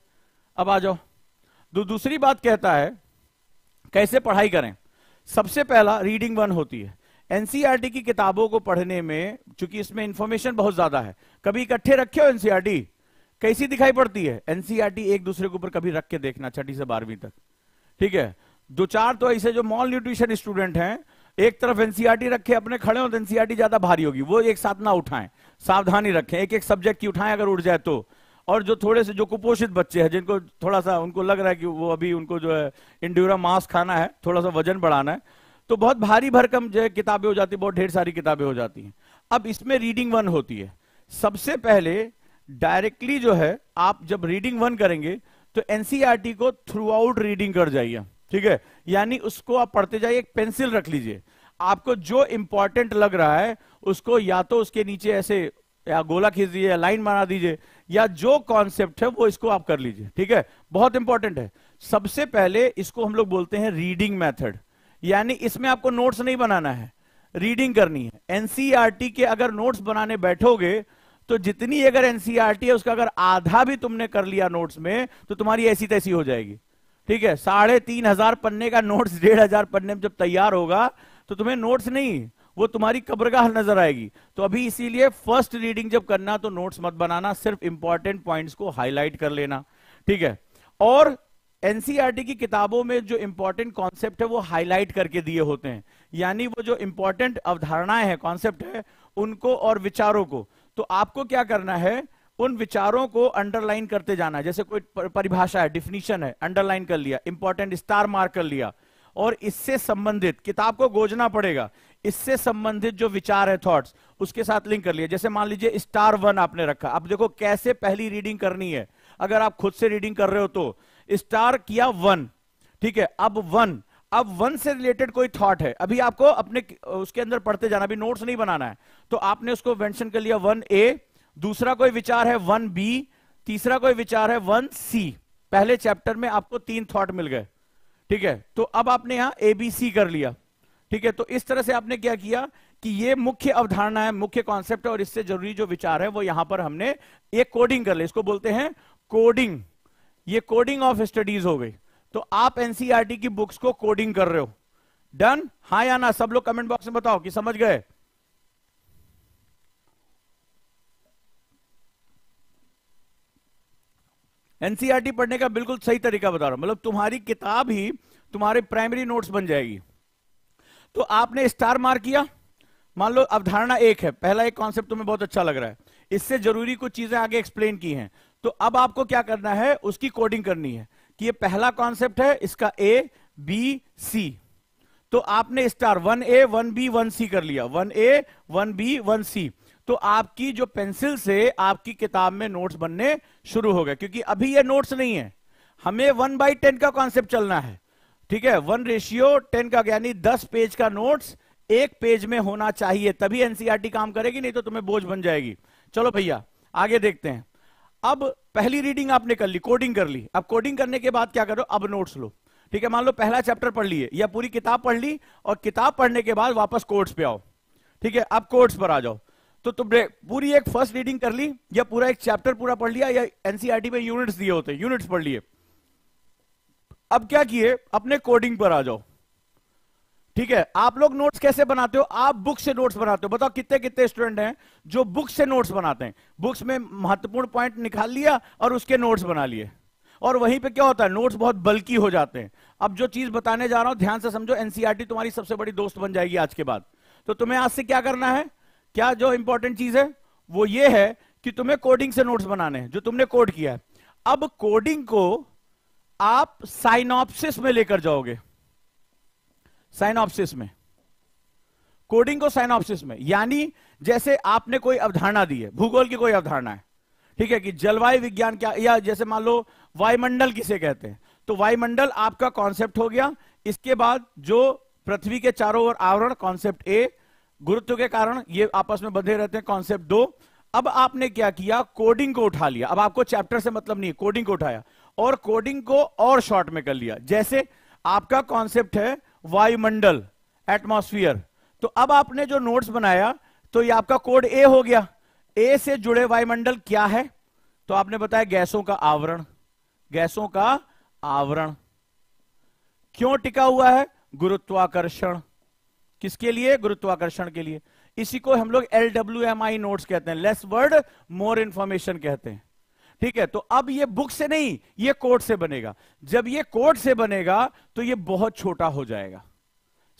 अब आ जाओ। दूसरी बात कहता है कैसे पढ़ाई करें। सबसे पहला रीडिंग 1 होती है। एनसीईआरटी की किताबों को पढ़ने में, चूंकि इसमें इंफॉर्मेशन बहुत ज्यादा है, कभी इकट्ठे रखे हो एनसीईआरटी, कैसी दिखाई पड़ती है एनसीईआरटी, एक दूसरे के ऊपर कभी रख के देखना, 6ठी से 12वीं तक, ठीक है। 2-4 तो ऐसे जो मॉल न्यूट्रिशन स्टूडेंट हैं, एक तरफ एनसीईआरटी रखे अपने खड़े हो तो एनसीईआरटी ज्यादा भारी होगी, वो एक साथ ना उठाएं, सावधानी रखें, एक एक सब्जेक्ट की उठाएं अगर उठ जाए तो। और जो थोड़े से जो कुपोषित बच्चे हैं, जिनको थोड़ा सा उनको लग रहा है कि वो अभी उनको जो है इंड्यूरा मास खाना है, थोड़ा सा वजन बढ़ाना है, तो बहुत भारी भरकम जो है किताबें हो जाती है, बहुत ढेर सारी किताबें हो जाती हैं। अब इसमें रीडिंग 1 होती है। सबसे पहले डायरेक्टली जो है आप जब रीडिंग 1 करेंगे तो एनसीईआरटी को थ्रू आउट रीडिंग कर जाइए। ठीक है, यानी उसको आप पढ़ते जाइए, एक पेंसिल रख लीजिए, आपको जो इंपॉर्टेंट लग रहा है उसको या तो उसके नीचे ऐसे या गोला खींच दीजिए या लाइन बना दीजिए, या जो कॉन्सेप्ट है वो इसको आप कर लीजिए। ठीक है, बहुत इंपॉर्टेंट है। सबसे पहले इसको हम लोग बोलते हैं रीडिंग मेथड, यानी इसमें आपको नोट्स नहीं बनाना है, रीडिंग करनी है। एनसीईआरटी के अगर नोट्स बनाने बैठोगे तो जितनी अगर एनसीईआरटी है उसका अगर आधा भी तुमने कर लिया नोट्स में तो तुम्हारी ऐसी तैसी हो जाएगी। ठीक है, 3,500 पन्ने का नोट्स 1,500 पन्ने में जब तैयार होगा तो तुम्हें नोट्स नहीं, वो तुम्हारी कब्रगाह नजर आएगी। तो अभी इसीलिए फर्स्ट रीडिंग जब करना तो नोट्स मत बनाना, सिर्फ इंपॉर्टेंट पॉइंट्स को हाईलाइट कर लेना। ठीक है, और एनसीईआरटी की किताबों में जो इंपॉर्टेंट कॉन्सेप्ट है वो हाईलाइट करके दिए होते हैं, यानी वो जो इंपॉर्टेंट अवधारणाएं हैं, कॉन्सेप्ट है, उनको और विचारों को, तो आपको क्या करना है, उन विचारों को अंडरलाइन करते जाना है। जैसे कोई परिभाषा है, डिफिनीशन है, अंडरलाइन कर लिया, इंपॉर्टेंट स्टार मार्क कर लिया, और इससे संबंधित किताब को गोजना पड़ेगा, इससे संबंधित जो विचार है, थॉट्स, उसके साथ लिंक कर लिया। जैसे मान लीजिए स्टार 1 आपने रखा, अब देखो कैसे पहली रीडिंग करनी है, अगर आप खुद से रीडिंग कर रहे हो तो स्टार किया 1। ठीक है, अब 1 से रिलेटेड कोई थॉट है, अभी आपको अपने उसके अंदर पढ़ते जाना, अभी नोट्स नहीं बनाना है, तो आपने उसको मेंशन कर लिया 1A, दूसरा कोई विचार है 1B, तीसरा कोई विचार है 1C। पहले चैप्टर में आपको 3 थॉट मिल गए। ठीक है, तो अब आपने यहां ABC कर लिया। ठीक है, तो इस तरह से आपने क्या किया कि ये मुख्य अवधारणा है, मुख्य कॉन्सेप्ट है, और इससे जरूरी जो विचार है वो यहां पर हमने एक कोडिंग कर ली, इसको बोलते हैं कोडिंग। ये कोडिंग ऑफ स्टडीज हो गई। तो आप एनसीईआरटी की बुक्स को कोडिंग कर रहे हो। डन, हाँ या ना? सब लोग कमेंट बॉक्स में बताओ कि समझ गए। एनसीईआरटी पढ़ने का बिल्कुल सही तरीका बता रहा हूं, मतलब तुम्हारी किताब ही तुम्हारे प्राइमरी नोट्स बन जाएगी। तो आपने स्टार मार्क किया, मान लो अवधारणा 1 है, पहला एक कॉन्सेप्ट तुम्हें बहुत अच्छा लग रहा है, इससे जरूरी कुछ चीजें आगे एक्सप्लेन की हैं, तो अब आपको क्या करना है, उसकी कोडिंग करनी है कि ये पहला कॉन्सेप्ट है, इसका A B C, तो आपने स्टार 1A 1B 1C कर लिया, 1A 1B 1C, तो आपकी जो पेंसिल से आपकी किताब में नोट्स बनने शुरू हो गए। क्योंकि अभी ये नोट्स नहीं है, हमें 1/10 का कॉन्सेप्ट चलना है। ठीक है, 1:10 का, यानी 10 पेज का नोट्स 1 पेज में होना चाहिए, तभी एनसीईआरटी काम करेगी, नहीं तो तुम्हें बोझ बन जाएगी। चलो भैया आगे देखते हैं। अब पहली रीडिंग आपने कर ली, कोडिंग कर ली, अब कोडिंग करने के बाद क्या करो, अब नोट्स लो। ठीक है, मान लो पहला चैप्टर पढ़ लिए या पूरी किताब पढ़ ली, और किताब पढ़ने के बाद वापस कोड्स पे आओ। ठीक है, अब कोड्स पर आ जाओ। तो तुमने पूरी एक फर्स्ट रीडिंग कर ली, या पूरा एक चैप्टर पूरा पढ़ लिया, या एनसीईआरटी में यूनिट्स दिए होते हैं, यूनिट्स पढ़ लिए। अब क्या किए, अपने कोडिंग पर आ जाओ। ठीक है, आप लोग नोट्स कैसे बनाते हो, आप बुक से नोट्स बनाते हो। बताओ कितने कितने स्टूडेंट हैं जो बुक से नोट्स बनाते हैं, बुक्स में महत्वपूर्ण पॉइंट निकाल लिया और उसके नोट्स बना लिए, और वहीं पे क्या होता है, नोट्स बहुत बल्कि हो जाते हैं। अब जो चीज बताने जा रहा हूं ध्यान से समझो, एनसीईआरटी तुम्हारी सबसे बड़ी दोस्त बन जाएगी आज के बाद। तो तुम्हें आज से क्या करना है, क्या जो इंपॉर्टेंट चीज है वो ये है कि तुम्हें कोडिंग से नोट्स बनाने हैं, जो तुमने कोड किया है। अब कोडिंग को आप साइनॉप्सिस में लेकर जाओगे, साइनॉप्सिस में, कोडिंग को साइनॉप्सिस में, यानी जैसे आपने कोई अवधारणा दी है, भूगोल की कोई अवधारणा है, ठीक है, कि जलवायु विज्ञान क्या, या जैसे मान लो वायुमंडल किसे कहते हैं, तो वायुमंडल आपका कॉन्सेप्ट हो गया। इसके बाद जो पृथ्वी के चारों ओर आवरण, कॉन्सेप्ट A, गुरुत्व के कारण ये आपस में बंधे रहते हैं, कॉन्सेप्ट 2। अब आपने क्या किया, कोडिंग को उठा लिया। अब आपको चैप्टर से मतलब नहीं है, कोडिंग को उठाया और कोडिंग को और शॉर्ट में कर लिया। जैसे आपका कॉन्सेप्ट है वायुमंडल, एटमॉस्फेयर, तो अब आपने जो नोट्स बनाया तो ये आपका कोड A हो गया। A से जुड़े वायुमंडल क्या है, तो आपने बताया गैसों का आवरण, गैसों का आवरण। क्यों टिका हुआ है, गुरुत्वाकर्षण। किसके लिए, गुरुत्वाकर्षण के लिए। इसी को हम लोग LWMI नोट्स कहते हैं, लेस वर्ड मोर इंफॉर्मेशन कहते हैं। ठीक है, तो अब ये बुक से नहीं, ये कोड से बनेगा। जब ये कोड से बनेगा तो ये बहुत छोटा हो जाएगा,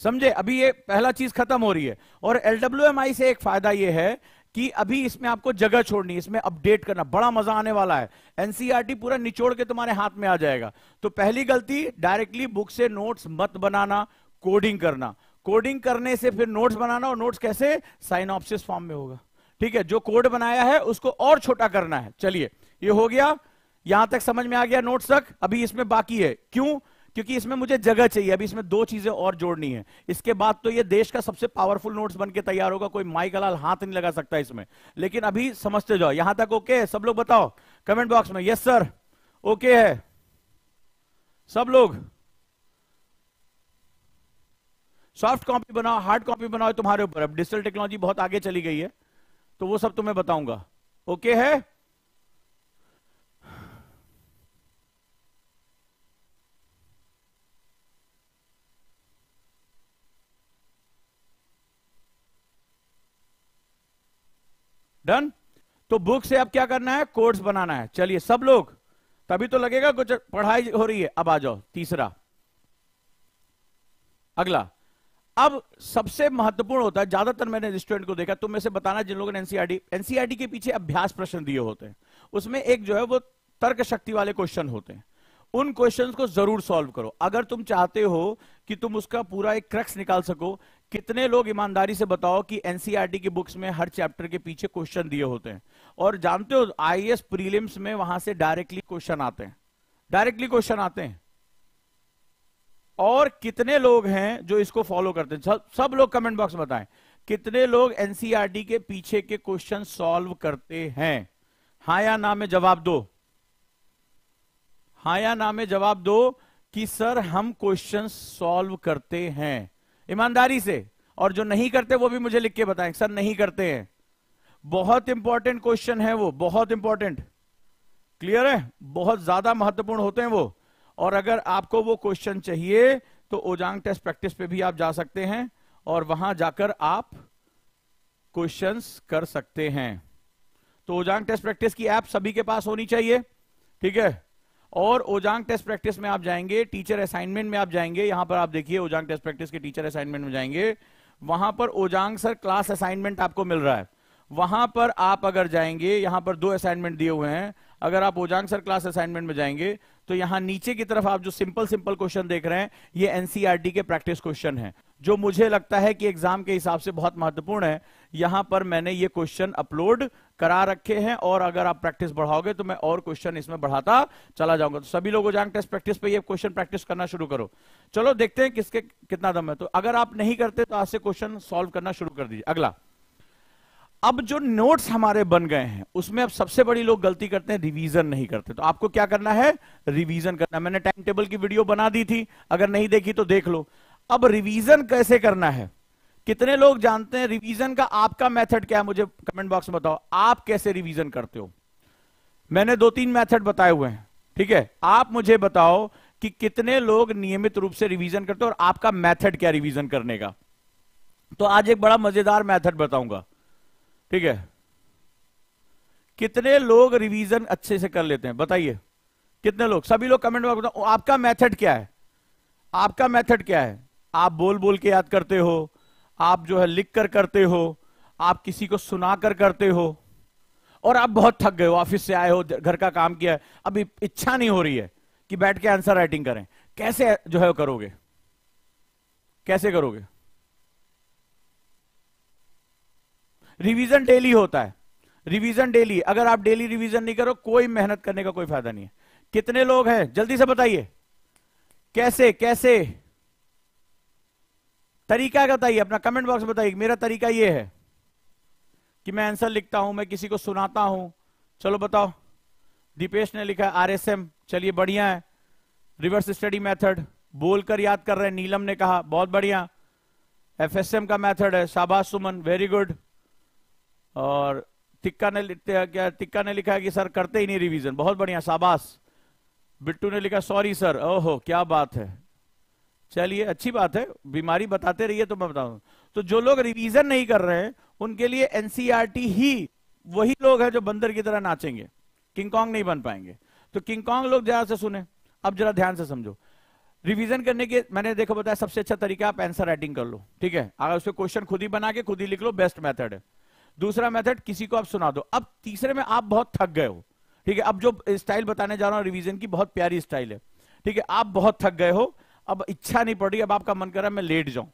समझे। अभी ये पहला चीज खत्म हो रही है, और LWMI से एक फायदा ये है कि अभी इसमें आपको जगह छोड़नी है, इसमें अपडेट करना, बड़ा मजा आने वाला है। एनसीईआरटी पूरा निचोड़ के तुम्हारे हाथ में आ जाएगा। तो पहली गलती, डायरेक्टली बुक से नोट्स मत बनाना, कोडिंग करना। कोडिंग करने से फिर नोट्स बनाना, और नोट्स कैसे, साइनॉप्सिस फॉर्म में होगा। ठीक है, जो कोड बनाया है उसको और छोटा करना है। चलिए, ये हो गया, यहां तक समझ में आ गया नोट्स तक। अभी इसमें बाकी है, क्यों क्योंकि इसमें मुझे जगह चाहिए। अभी इसमें दो चीजें और जोड़नी है, इसके बाद तो ये देश का सबसे पावरफुल नोट्स बन के तैयार होगा, कोई माइक हलाल हाथ नहीं लगा सकता इसमें। लेकिन अभी समझते जाओ। यहां तक ओके है? सब लोग बताओ कमेंट बॉक्स में यस सर, ओके है सब लोग। सॉफ्ट कॉपी बनाओ, हार्ड कॉपी बनाओ, तुम्हारे ऊपर। अब डिजिटल टेक्नोलॉजी बहुत आगे चली गई है, तो वो सब तुम्हें बताऊंगा। ओके है? डन? तो बुक से अब क्या करना है? कोड्स बनाना है। चलिए सब लोग, तभी तो लगेगा कुछ पढ़ाई हो रही है। अब आ जाओ तीसरा, अगला। अब सबसे महत्वपूर्ण होता है, ज्यादातर मैंने स्टूडेंट को देखा, तुम में से बताना जिन लोगों ने एनसीईआरटी के पीछे अभ्यास प्रश्न दिए होते हैं, उसमें एक जो है वो तर्क शक्ति वाले क्वेश्चन होते हैं। उन क्वेश्चंस को जरूर सॉल्व करो अगर तुम चाहते हो कि तुम उसका पूरा एक क्रक्स निकाल सको। कितने लोग ईमानदारी से बताओ कि एनसीईआरटी की बुक्स में हर चैप्टर के पीछे क्वेश्चन दिए होते हैं? और जानते हो आईएएस प्रीलिम्स में वहां से डायरेक्टली क्वेश्चन आते हैं, डायरेक्टली क्वेश्चन आते हैं। और कितने लोग हैं जो इसको फॉलो करते हैं? सब लोग कमेंट बॉक्स में बताएं, कितने लोग एनसीईआरटी के पीछे के क्वेश्चन सॉल्व करते हैं? हाँ या ना में जवाब दो, हाँ या ना में जवाब दो कि सर हम क्वेश्चन सॉल्व करते हैं, ईमानदारी से। और जो नहीं करते वो भी मुझे लिख के बताएं, सर नहीं करते हैं। बहुत इंपॉर्टेंट क्वेश्चन है वो, बहुत इंपॉर्टेंट। क्लियर है? बहुत ज्यादा महत्वपूर्ण होते हैं वो। और अगर आपको वो क्वेश्चन चाहिए तो ओजांग टेस्ट प्रैक्टिस पे भी आप जा सकते हैं और वहां जाकर आप क्वेश्चंस कर सकते हैं। तो ओजांग टेस्ट प्रैक्टिस की ऐप सभी के पास होनी चाहिए, ठीक है? और ओजांग टेस्ट प्रैक्टिस में आप जाएंगे, टीचर असाइनमेंट में आप जाएंगे, यहां पर आप देखिए ओजांग टेस्ट प्रैक्टिस के टीचर असाइनमेंट में जाएंगे, वहां पर ओजांग सर क्लास असाइनमेंट आपको मिल रहा है। वहां पर आप अगर जाएंगे, यहां पर 2 असाइनमेंट दिए हुए हैं, अगर आप ओजांग सर क्लास असाइनमेंट में जाएंगे तो यहां नीचे की तरफ आप जो सिंपल सिंपल क्वेश्चन देख रहे हैं, ये एनसीईआरटी के प्रैक्टिस क्वेश्चन हैं, जो मुझे लगता है कि एग्जाम के हिसाब से बहुत महत्वपूर्ण है। यहां पर मैंने ये क्वेश्चन अपलोड करा रखे हैं और अगर आप प्रैक्टिस बढ़ाओगे तो मैं और क्वेश्चन इसमें बढ़ाता चला जाऊंगा। तो सभी लोग ओजांग टेस्ट प्रैक्टिस पे ये क्वेश्चन प्रैक्टिस करना शुरू करो। चलो देखते हैं किसके कितना दम है। तो अगर आप नहीं करते तो आज से क्वेश्चन सॉल्व करना शुरू कर दीजिए। अगला, अब जो नोट्स हमारे बन गए हैं उसमें अब सबसे बड़ी लोग गलती करते हैं, रिवीजन नहीं करते। तो आपको क्या करना है? रिवीजन करना है। मैंने टाइम टेबल की वीडियो बना दी थी, अगर नहीं देखी तो देख लो। अब रिवीजन कैसे करना है? कितने लोग जानते हैं रिवीजन का आपका मेथड क्या है? मुझे कमेंट बॉक्स में बताओ, आप कैसे रिवीजन करते हो? मैंने 2-3 मेथड बताए हुए हैं, ठीक है? आप मुझे बताओ कि कितने लोग नियमित रूप से रिवीजन करते हो और आपका मेथड क्या रिवीजन करने का। तो आज एक बड़ा मजेदार मेथड बताऊंगा, ठीक है? कितने लोग रिवीजन अच्छे से कर लेते हैं बताइए, कितने लोग? सभी लोग कमेंट में बताओ आपका मेथड क्या है, आपका मेथड क्या है? आप बोल बोल के याद करते हो, आप जो है लिख कर करते हो, आप किसी को सुना कर करते हो, और आप बहुत थक गए हो, ऑफिस से आए हो, घर का काम किया है, अभी इच्छा नहीं हो रही है कि बैठ के आंसर राइटिंग करें। कैसे जो है करोगे? कैसे करोगे? रिवीजन डेली होता है, रिवीजन डेली। अगर आप डेली रिवीजन नहीं करो, कोई मेहनत करने का कोई फायदा नहीं है। कितने लोग हैं जल्दी से बताइए, कैसे कैसे तरीका बताइए, अपना कमेंट बॉक्स में बताइए। मेरा तरीका ये है कि मैं आंसर लिखता हूं, मैं किसी को सुनाता हूं। चलो बताओ। दीपेश ने लिखा आरएसएम, चलिए बढ़िया है। रिवर्स स्टडी मेथड, बोलकर याद कर रहे हैं, नीलम ने कहा बहुत बढ़िया। एफएसएम का मेथड है, शाबाश सुमन, वेरी गुड। और तिक्का ने लिखा है कि सर करते ही नहीं रिवीजन, बहुत बढ़िया, शाबाश। बिट्टू ने लिखा सॉरी सर, ओहो क्या बात है। चलिए अच्छी बात है, बीमारी बताते रहिए तो मैं बताऊं। तो जो लोग रिवीजन नहीं कर रहे हैं उनके लिए एनसीईआरटी ही वही लोग हैं जो बंदर की तरह नाचेंगे, किंग कॉन्ग नहीं बन पाएंगे। तो किंग कॉन्ग लोग जरा से सुने, अब जरा ध्यान से समझो। रिवीजन करने के मैंने देखो बताया सबसे अच्छा तरीका आप आंसर राइटिंग कर लो, ठीक है? अगर उसके क्वेश्चन खुद ही बना के खुद ही लिख लो, बेस्ट मेथड है। दूसरा मेथड किसी को आप सुना दो। अब तीसरे में आप बहुत थक गए हो, ठीक है? अब जो स्टाइल बताने जा रहा हूं रिवीजन की, बहुत प्यारी स्टाइल है, ठीक है? आप बहुत थक गए हो, अब इच्छा नहीं पड़ रही, अब आपका मन कर रहा है मैं लेट जाऊं,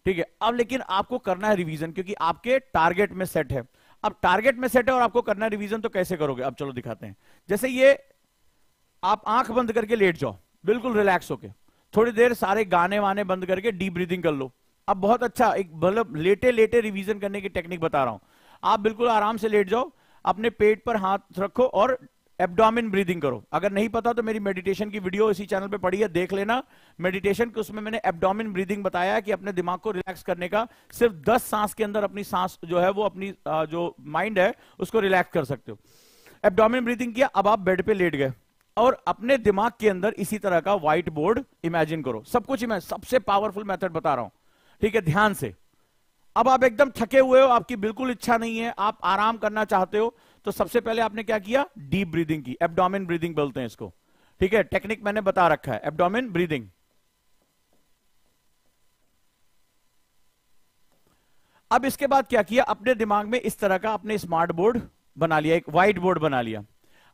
ठीक है? अब लेकिन आपको करना है रिवीजन क्योंकि आपके टारगेट में सेट है। अब टारगेट में सेट है और आपको करना है रिवीजन, तो कैसे करोगे? अब चलो दिखाते हैं। जैसे ये आप आंख बंद करके लेट जाओ, बिल्कुल रिलैक्स होके, थोड़ी देर सारे गाने वाने बंद करके डीप ब्रीदिंग कर लो। अब बहुत अच्छा एक मतलब लेटे लेटे रिवीजन करने की टेक्निक बता रहा हूं। आप बिल्कुल आराम से लेट जाओ, अपने पेट पर हाथ रखो और एब्डोमेन ब्रीदिंग करो। अगर नहीं पता तो मेरी मेडिटेशन की वीडियो इसी चैनल पे पड़ी है, देख लेना मेडिटेशन के, उसमें मैंने एब्डोमेन ब्रीदिंग बताया है कि अपने दिमाग को रिलैक्स करने का सिर्फ 10 सांस के अंदर अपनी सांस जो है वो अपनी जो माइंड है उसको रिलैक्स कर सकते हो। एब्डोमेन ब्रीदिंग किया, अब आप बेड पे लेट गए और अपने दिमाग के अंदर इसी तरह का व्हाइट बोर्ड इमेजिन करो। सब कुछ मैं सबसे पावरफुल मेथड बता रहा हूं, ठीक है, ध्यान से। अब आप एकदम थके हुए हो, आपकी बिल्कुल इच्छा नहीं है, आप आराम करना चाहते हो, तो सबसे पहले आपने क्या किया, डीप ब्रीदिंग की। एब्डोमेन ब्रीदिंग बोलते हैं इसको, ठीक है, टेक्निक मैंने बता रखा है, एब्डोमेन ब्रीदिंग। अब इसके बाद क्या किया, अपने दिमाग में इस तरह का अपने स्मार्ट बोर्ड बना लिया, एक व्हाइट बोर्ड बना लिया।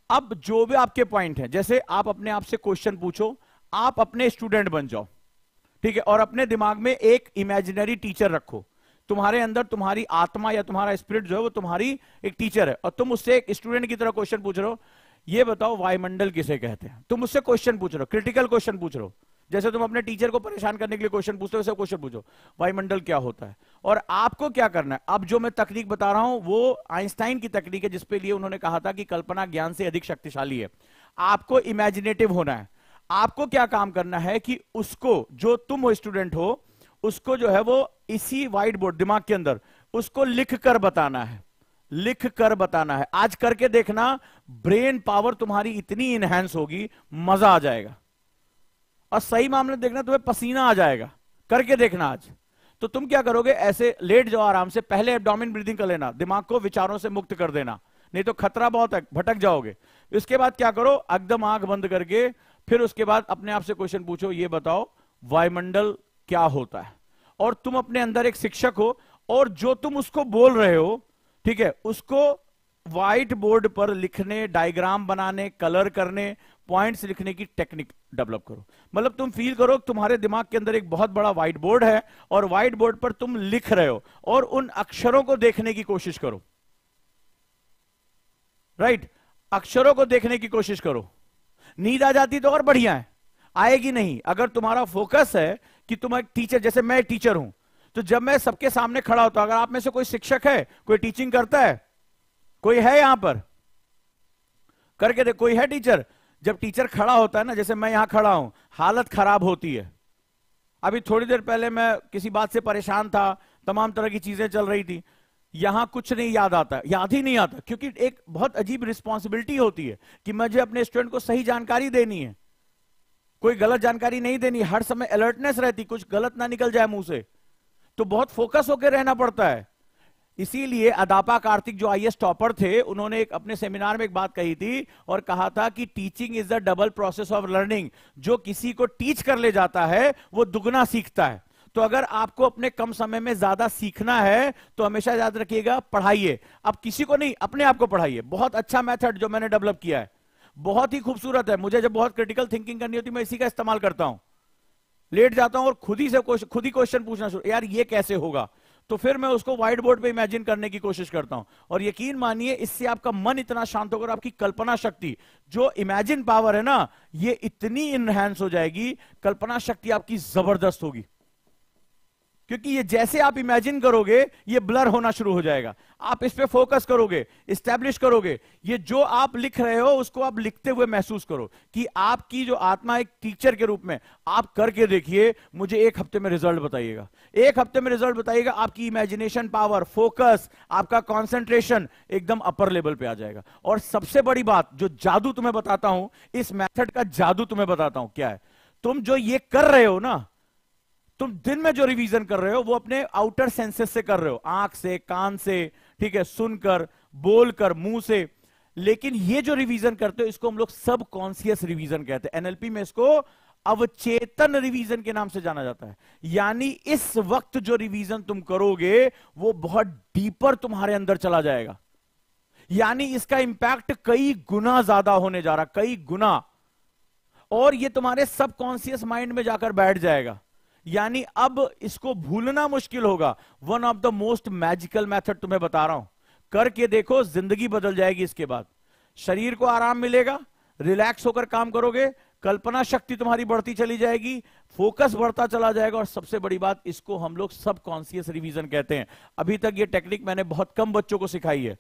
अब जो भी आपके पॉइंट है, जैसे आप अपने आप से क्वेश्चन पूछो, आप अपने स्टूडेंट बन जाओ, ठीक है, और अपने दिमाग में एक इमेजिनरी टीचर रखो। तुम्हारे अंदर तुम्हारी आत्मा या तुम्हारा स्पिरिट जो है वो तुम्हारी एक टीचर है, और तुम उससे एक स्टूडेंट की तरह क्वेश्चन पूछ रहे हो, ये बताओ वायुमंडल किसे कहते हैं। तुम उससे क्वेश्चन पूछ रहे हो, क्रिटिकल क्वेश्चन पूछ रहे हो, जैसे तुम अपने टीचर को परेशान करने के लिए क्वेश्चन पूछते हो, वैसे क्वेश्चन पूछो, वायुमंडल क्या होता है। और आपको क्या करना है, अब जो मैं तकनीक बता रहा हूं वो आइंस्टाइन की तकनीक है, जिसपे लिए उन्होंने कहा था कि कल्पना ज्ञान से अधिक शक्तिशाली है। आपको इमेजिनेटिव होना है। आपको क्या काम करना है कि उसको, जो तुम हो स्टूडेंट हो, उसको जो है वो इसी व्हाइट बोर्ड दिमाग के अंदर उसको लिख कर बताना है, लिख कर बताना है। आज करके देखना, ब्रेन पावर तुम्हारी इतनी इनहेंस होगी, मजा आ जाएगा, और सही मामले देखना तुम्हें पसीना आ जाएगा। करके देखना आज। तो तुम क्या करोगे, ऐसे लेट जाओ आराम से, पहले एब्डोमेन ब्रीदिंग कर लेना, दिमाग को विचारों से मुक्त कर देना, नहीं तो खतरा बहुत है, भटक जाओगे। इसके बाद क्या करो, एकदम आंख बंद करके फिर उसके बाद अपने आप से क्वेश्चन पूछो, ये बताओ वायुमंडल क्या होता है। और तुम अपने अंदर एक शिक्षक हो, और जो तुम उसको बोल रहे हो, ठीक है, उसको व्हाइट बोर्ड पर लिखने, डायग्राम बनाने, कलर करने, पॉइंट्स लिखने की टेक्निक डेवलप करो। मतलब तुम फील करो तुम्हारे दिमाग के अंदर एक बहुत बड़ा व्हाइट बोर्ड है, और व्हाइट बोर्ड पर तुम लिख रहे हो, और उन अक्षरों को देखने की कोशिश करो। राइट, अक्षरों को देखने की कोशिश करो। नींद आ जाती तो और बढ़िया है, आएगी नहीं। अगर तुम्हारा फोकस है कि तुम एक टीचर, जैसे मैं एक टीचर हूं, तो जब मैं सबके सामने खड़ा होता हूं, अगर आप में से कोई शिक्षक है, कोई टीचिंग करता है, कोई है यहां पर, करके देख, कोई है टीचर। जब टीचर खड़ा होता है ना, जैसे मैं यहां खड़ा हूं, हालत खराब होती है। अभी थोड़ी देर पहले मैं किसी बात से परेशान था, तमाम तरह की चीजें चल रही थी, यहां कुछ नहीं याद आता, याद ही नहीं आता, क्योंकि एक बहुत अजीब रिस्पॉन्सिबिलिटी होती है कि मुझे अपने स्टूडेंट को सही जानकारी देनी है, कोई गलत जानकारी नहीं देनी, हर समय अलर्टनेस रहती, कुछ गलत ना निकल जाए मुंह से, तो बहुत फोकस होकर रहना पड़ता है। इसीलिए अदापा कार्तिक जो आईएएस टॉपर थे, उन्होंने एक अपने सेमिनार में एक बात कही थी और कहा था कि teaching is the double process of learning. जो किसी को टीच कर ले जाता है वो दुगना सीखता है। तो अगर आपको अपने कम समय में ज्यादा सीखना है तो हमेशा याद रखिएगा, पढ़ाइए। अब किसी को नहीं, अपने आप को पढ़ाइए। बहुत अच्छा मेथड जो मैंने डेवलप किया है, बहुत ही खूबसूरत है। मुझे जब बहुत क्रिटिकल थिंकिंग करनी होती है, मैं इसी का इस्तेमाल करता हूं। लेट जाता हूं और खुद ही क्वेश्चन पूछना शुरू, यार ये कैसे होगा, तो फिर मैं उसको व्हाइट बोर्ड पे इमेजिन करने की कोशिश करता हूं। और यकीन मानिए, इससे आपका मन इतना शांत होगा और आपकी कल्पना शक्ति, जो इमेजिन पावर है ना, ये इतनी इनहैंस हो जाएगी, कल्पना शक्ति आपकी जबरदस्त होगी। क्योंकि ये जैसे आप इमेजिन करोगे, ये ब्लर होना शुरू हो जाएगा। आप इस पे फोकस करोगे, इस्टेब्लिश करोगे। ये जो आप लिख रहे हो उसको आप लिखते हुए महसूस करो कि आपकी जो आत्मा एक टीचर के रूप में, आप करके देखिए, मुझे 1 हफ्ते में रिजल्ट बताइएगा। 1 हफ्ते में रिजल्ट बताइएगा, आपकी इमेजिनेशन पावर, फोकस, आपका कॉन्सेंट्रेशन एकदम अपर लेवल पे आ जाएगा। और सबसे बड़ी बात, जो जादू तुम्हें बताता हूं, इस मेथड का जादू तुम्हें बताता हूं क्या है। तुम जो ये कर रहे हो ना, तुम दिन में जो रिवीजन कर रहे हो वो अपने आउटर सेंसेस से कर रहे हो, आंख से, कान से, ठीक है, सुनकर, बोलकर, मुंह से। लेकिन ये जो रिवीजन करते हो, इसको हम लोग सब कॉन्शियस रिवीजन कहते हैं। एनएलपी में इसको अवचेतन रिवीजन के नाम से जाना जाता है। यानी इस वक्त जो रिवीजन तुम करोगे वो बहुत डीपर तुम्हारे अंदर चला जाएगा। यानी इसका इंपैक्ट कई गुना ज्यादा होने जा रहा, कई गुना। और ये तुम्हारे सबकॉन्शियस माइंड में जाकर बैठ जाएगा। यानी अब इसको भूलना मुश्किल होगा। One of the most magical method तुम्हें बता रहा हूं, करके देखो, जिंदगी बदल जाएगी। इसके बाद शरीर को आराम मिलेगा, रिलैक्स होकर काम करोगे, कल्पना शक्ति तुम्हारी बढ़ती चली जाएगी, फोकस बढ़ता चला जाएगा, और सबसे बड़ी बात, इसको हम लोग सबकॉन्शियस रिवीजन कहते हैं। अभी तक ये टेक्निक मैंने बहुत कम बच्चों को सिखाई है।